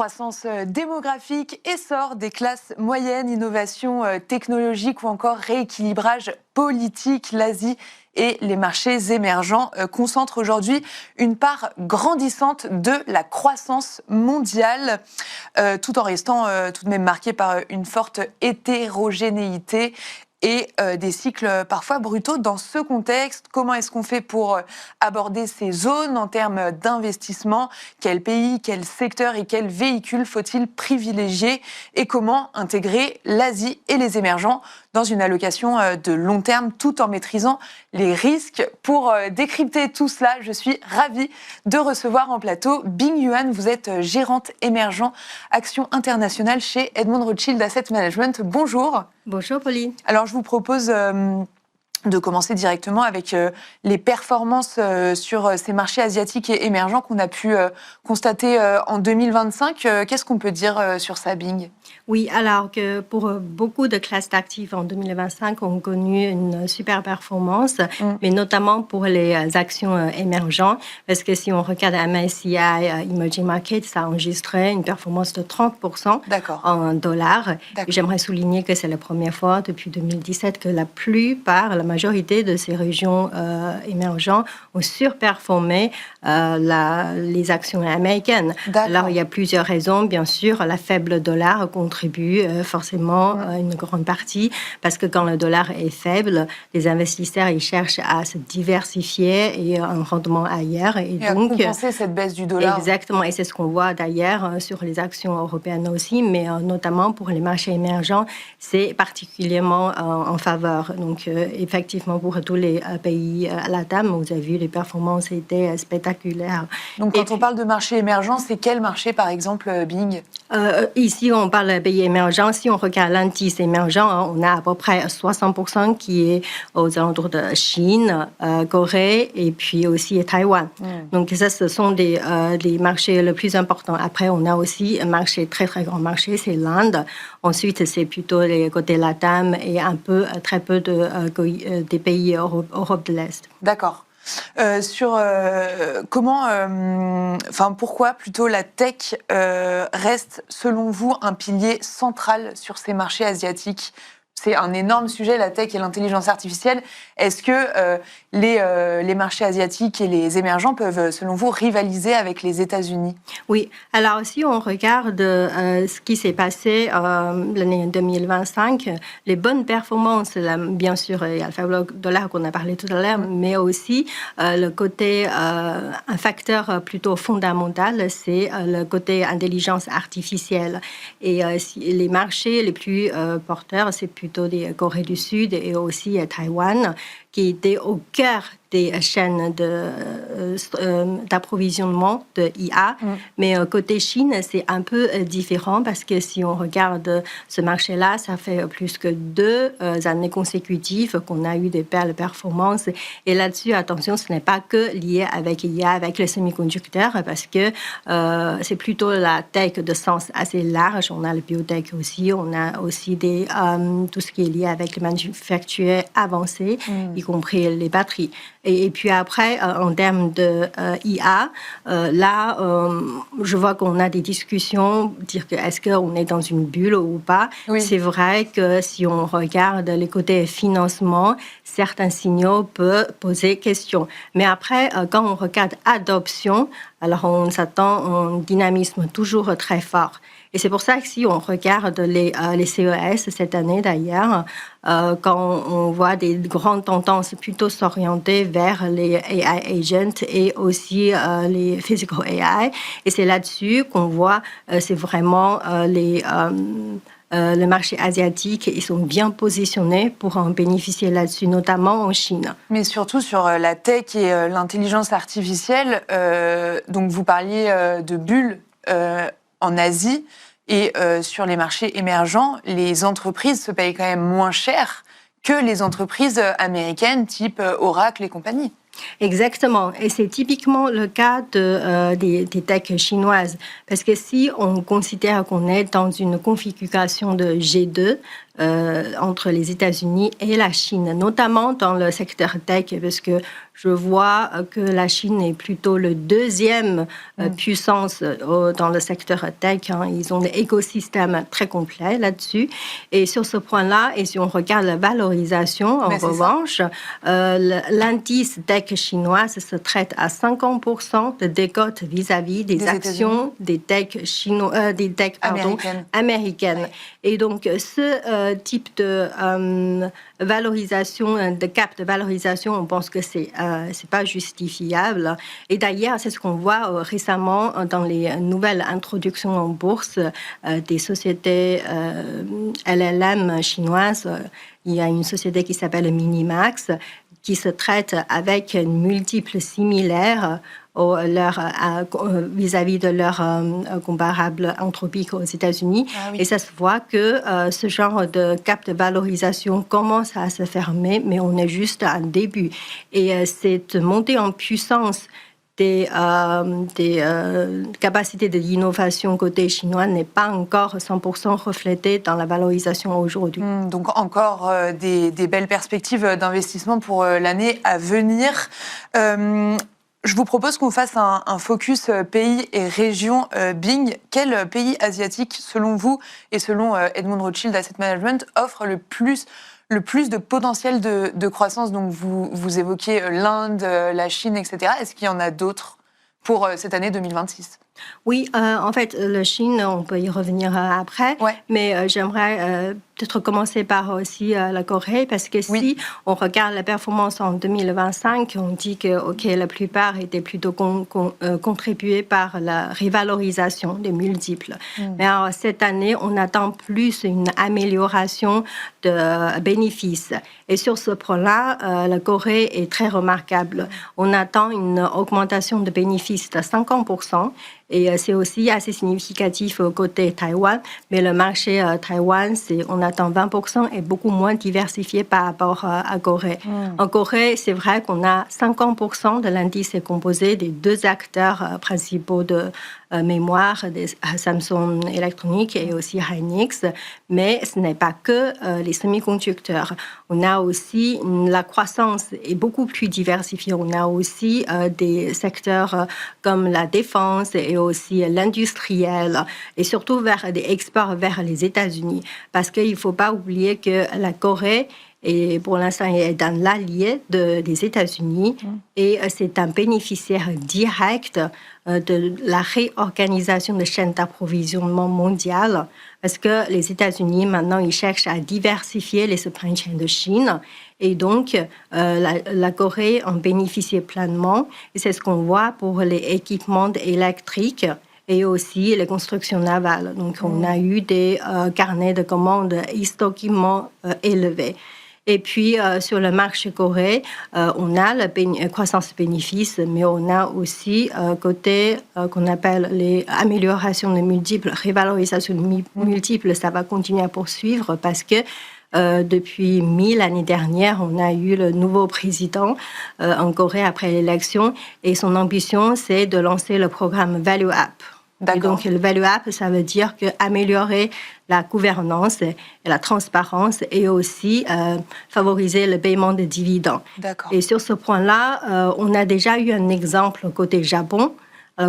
Croissance démographique, essor des classes moyennes, innovation technologique ou encore rééquilibrage politique, l'Asie et les marchés émergents concentrent aujourd'hui une part grandissante de la croissance mondiale, tout en restant tout de même marquée par une forte hétérogénéité et des cycles parfois brutaux. Dans ce contexte, comment est-ce qu'on fait pour aborder ces zones en termes d'investissement? Quel pays, quel secteur et quel véhicule faut-il privilégier? Et comment intégrer l'Asie et les émergents dans une allocation de long terme tout en maîtrisant les risques? Pour décrypter tout cela, je suis ravie de recevoir en plateau Bing Yuan. Vous êtes gérante émergent Action internationale chez Edmond Rothschild Asset Management. Bonjour. Bonjour Pauline. Alors je vous propose de commencer directement avec les performances sur ces marchés asiatiques et émergents qu'on a pu constater en 2025. Qu'est-ce qu'on peut dire sur ça, Bing ? Oui, alors que pour beaucoup de classes d'actifs en 2025 ont connu une super performance, mais notamment pour les actions émergentes, parce que si on regarde MSCI Emerging Markets, ça a enregistré une performance de 30% en dollars. J'aimerais souligner que c'est la première fois depuis 2017 que la majorité de ces régions émergentes ont surperformé les actions américaines. Alors, il y a plusieurs raisons. Bien sûr, la faible dollar contribue forcément une grande partie, parce que quand le dollar est faible, les investisseurs ils cherchent à se diversifier et un rendement ailleurs. Et donc, à compenser cette baisse du dollar. Exactement, et c'est ce qu'on voit d'ailleurs sur les actions européennes aussi, mais notamment pour les marchés émergents, c'est particulièrement en faveur. Donc, effectivement, pour tous les pays à la table, vous avez vu, les performances étaient spectaculaires. Donc, quand on parle de marché émergent, c'est quel marché, par exemple, Bing ? Ici, on parle de pays émergents. Si on regarde l'indice émergent, on a à peu près 60% qui est aux alentours de Chine, Corée et puis aussi Taïwan. Donc, ça, ce sont des marchés les plus importants. Après, on a aussi un marché, très, très grand marché, c'est l'Inde. Ensuite, c'est plutôt les côtés LATAM et très peu des pays Europe de l'Est. D'accord. Pourquoi plutôt la tech reste, selon vous, un pilier central sur ces marchés asiatiques ? C'est un énorme sujet, la tech et l'intelligence artificielle. Est-ce que les marchés asiatiques et les émergents peuvent, selon vous, rivaliser avec les États-Unis ? Oui. Alors, si on regarde ce qui s'est passé l'année 2025, les bonnes performances, bien sûr, il y a le faible dollar qu'on a parlé tout à l'heure, mais aussi le côté, un facteur plutôt fondamental, c'est le côté intelligence artificielle. Et les marchés les plus porteurs, c'est plutôt des Corée du Sud et aussi Taïwan, qui étaient au cœur des chaînes d'approvisionnement de IA. Mais côté Chine, c'est un peu différent, parce que si on regarde ce marché-là, ça fait plus que 2 années consécutives qu'on a eu des belles performances. Et là-dessus, attention, ce n'est pas que lié avec IA, avec les semi-conducteurs, parce que c'est plutôt la tech de sens assez large. On a le biotech aussi, on a aussi tout ce qui est lié avec les manufactures avancées, y compris les batteries. Et puis après, en termes de IA, je vois qu'on a des discussions, dire que est-ce qu'on est dans une bulle ou pas. Oui. C'est vrai que si on regarde les côtés financement, certains signaux peuvent poser question. Mais après, quand on regarde adoption, alors on s'attend à un dynamisme toujours très fort. Et c'est pour ça que si on regarde les CES cette année d'ailleurs, quand on voit des grandes tendances plutôt s'orienter vers les AI agents et aussi les physical AI. Et c'est là-dessus qu'on voit, c'est vraiment le marché asiatique, ils sont bien positionnés pour en bénéficier là-dessus, notamment en Chine. Mais surtout sur la tech et l'intelligence artificielle, donc vous parliez de bulles en Asie, et sur les marchés émergents, les entreprises se payent quand même moins cher que les entreprises américaines type Oracle et compagnie. Exactement, et c'est typiquement le cas des techs chinoises, parce que si on considère qu'on est dans une configuration de G2, entre les États-Unis et la Chine, notamment dans le secteur tech, parce que je vois que la Chine est plutôt le deuxième puissance dans le secteur tech. Ils ont des écosystèmes très complets là-dessus. Et sur ce point-là, et si on regarde la valorisation, en revanche, l'indice tech chinois se traite à 50% de décote vis-à-vis des actions des tech américaines. Et donc, ce type de valorisation, de cap de valorisation, on pense que c'est pas justifiable. Et d'ailleurs, c'est ce qu'on voit récemment dans les nouvelles introductions en bourse des sociétés LLM chinoises. Il y a une société qui s'appelle Minimax qui se traite avec une multiple similaire vis-à-vis de leur comparable anthropique aux États-Unis. Ah oui. Et ça se voit que ce genre de cap de valorisation commence à se fermer, mais on est juste à un début. Et cette montée en puissance des capacités d'innovation côté chinois n'est pas encore 100% reflétée dans la valorisation aujourd'hui. Donc encore des belles perspectives d'investissement pour l'année à venir. Je vous propose qu'on fasse un focus pays et région Bing. Quel pays asiatique, selon vous et selon Edmond Rothschild Asset Management, offre le plus de potentiel de croissance? Donc vous évoquez l'Inde, la Chine, etc. Est-ce qu'il y en a d'autres pour cette année 2026? Oui, en fait, la Chine, on peut y revenir après, mais j'aimerais peut-être commencer par aussi la Corée, parce que si on regarde la performance en 2025, on dit que la plupart étaient plutôt contribués par la revalorisation des multiples. Mais alors, cette année, on attend plus une amélioration de bénéfices. Et sur ce point-là, la Corée est très remarquable. On attend une augmentation de bénéfices de 50%. Et c'est aussi assez significatif côté Taïwan. Mais le marché Taïwan, on attend 20% et beaucoup moins diversifié par rapport à Corée. En Corée, c'est vrai qu'on a 50% de l'indice est composé des deux acteurs principaux de mémoire, des Samsung Electronics et aussi Hynix. Mais ce n'est pas que les semi-conducteurs. On a aussi la croissance est beaucoup plus diversifiée. On a aussi des secteurs comme la défense et aussi l'industriel, et surtout vers des exports vers les États-Unis. Parce qu'il ne faut pas oublier que la Corée, et pour l'instant, est dans l'allié des États-Unis, et c'est un bénéficiaire direct de la réorganisation des chaînes d'approvisionnement mondiales, parce que les États-Unis, maintenant, ils cherchent à diversifier les supply chains de Chine, et donc la Corée en bénéficie pleinement, et c'est ce qu'on voit pour les équipements électriques et aussi les constructions navales. Donc, on a eu des carnets de commandes historiquement élevés. Et puis, sur le marché coréen, on a la croissance bénéfice, mais on a aussi côté qu'on appelle les améliorations de multiples, révalorisation de multiples, ça va continuer à poursuivre parce que depuis l'année dernière, on a eu le nouveau président en Corée après l'élection, et son ambition, c'est de lancer le programme Value Up. Et donc, le Value Up, ça veut dire améliorer la gouvernance et la transparence, et aussi favoriser le paiement des dividendes. Et sur ce point-là, on a déjà eu un exemple côté Japon.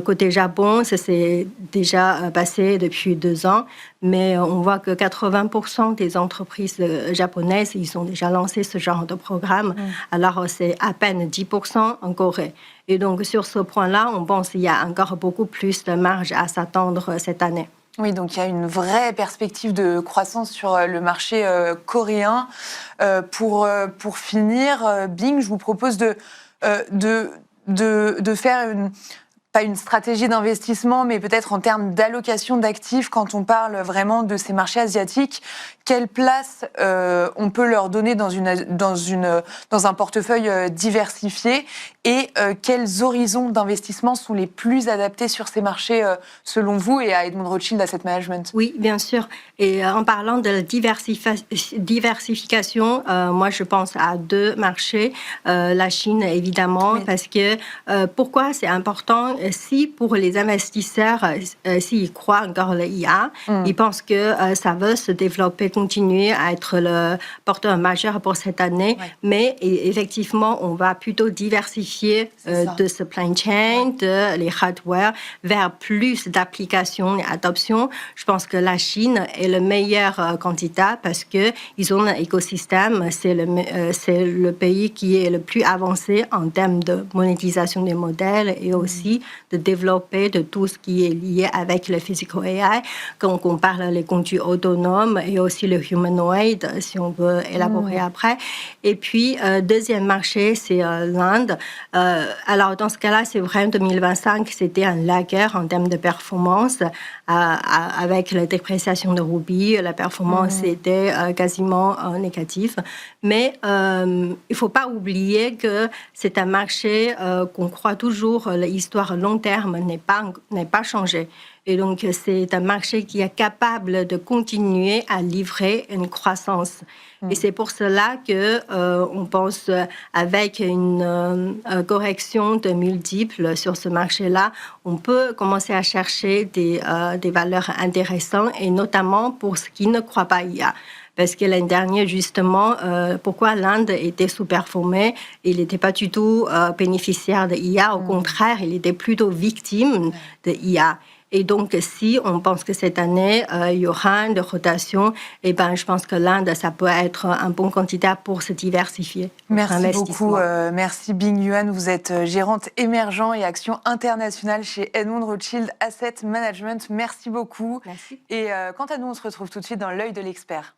Côté Japon, ça s'est déjà passé depuis 2 ans, mais on voit que 80% des entreprises japonaises, ils ont déjà lancé ce genre de programme, alors c'est à peine 10% en Corée. Et donc, sur ce point-là, on pense qu'il y a encore beaucoup plus de marge à s'attendre cette année. Oui, donc il y a une vraie perspective de croissance sur le marché coréen. Pour finir, Bing, je vous propose de faire pas une stratégie d'investissement, mais peut-être en termes d'allocation d'actifs, quand on parle vraiment de ces marchés asiatiques, quelle place on peut leur donner dans un portefeuille diversifié, et quels horizons d'investissement sont les plus adaptés sur ces marchés selon vous et à Edmond Rothschild Asset Management? Oui, bien sûr. Et en parlant de la diversification, moi je pense à 2 marchés. La Chine, évidemment, parce que pourquoi c'est important si pour les investisseurs, s'ils croient encore l'IA, ils pensent que ça va se développer, continuer à être le porteur majeur pour cette année, mais effectivement, on va plutôt diversifier de supply chain, de les hardware, vers plus d'applications et adoptions. Je pense que la Chine est le meilleur candidat parce qu'ils ont un écosystème, c'est le pays qui est le plus avancé en termes de monétisation des modèles et aussi de développer de tout ce qui est lié avec le physical AI, quand on parle des conduits autonomes et aussi le humanoid, si on veut élaborer après. Et puis, deuxième marché, c'est l'Inde. Alors, dans ce cas-là, c'est vrai, en 2025, c'était un lagueur en termes de performance. Avec la dépréciation de Ruby, la performance était quasiment négative. Mais il ne faut pas oublier que c'est un marché qu'on croit toujours, l'histoire long terme n'est pas changée. Et donc, c'est un marché qui est capable de continuer à livrer une croissance. Et c'est pour cela qu'on pense, avec une correction de multiples sur ce marché-là, on peut commencer à chercher des valeurs intéressantes, et notamment pour ceux qui ne croient pas IA. Parce que l'année dernière, justement, pourquoi l'Inde était sous-performée, il n'était pas du tout bénéficiaire de IA. Au contraire, il était plutôt victime de IA. Et donc, si on pense que cette année, il y aura une rotation, je pense que l'Inde, ça peut être un bon candidat pour se diversifier. Merci beaucoup. Merci Bing Yuan. Vous êtes gérante émergent et actions internationales chez Edmond Rothschild Asset Management. Merci beaucoup. Merci. Et quant à nous, on se retrouve tout de suite dans l'œil de l'expert.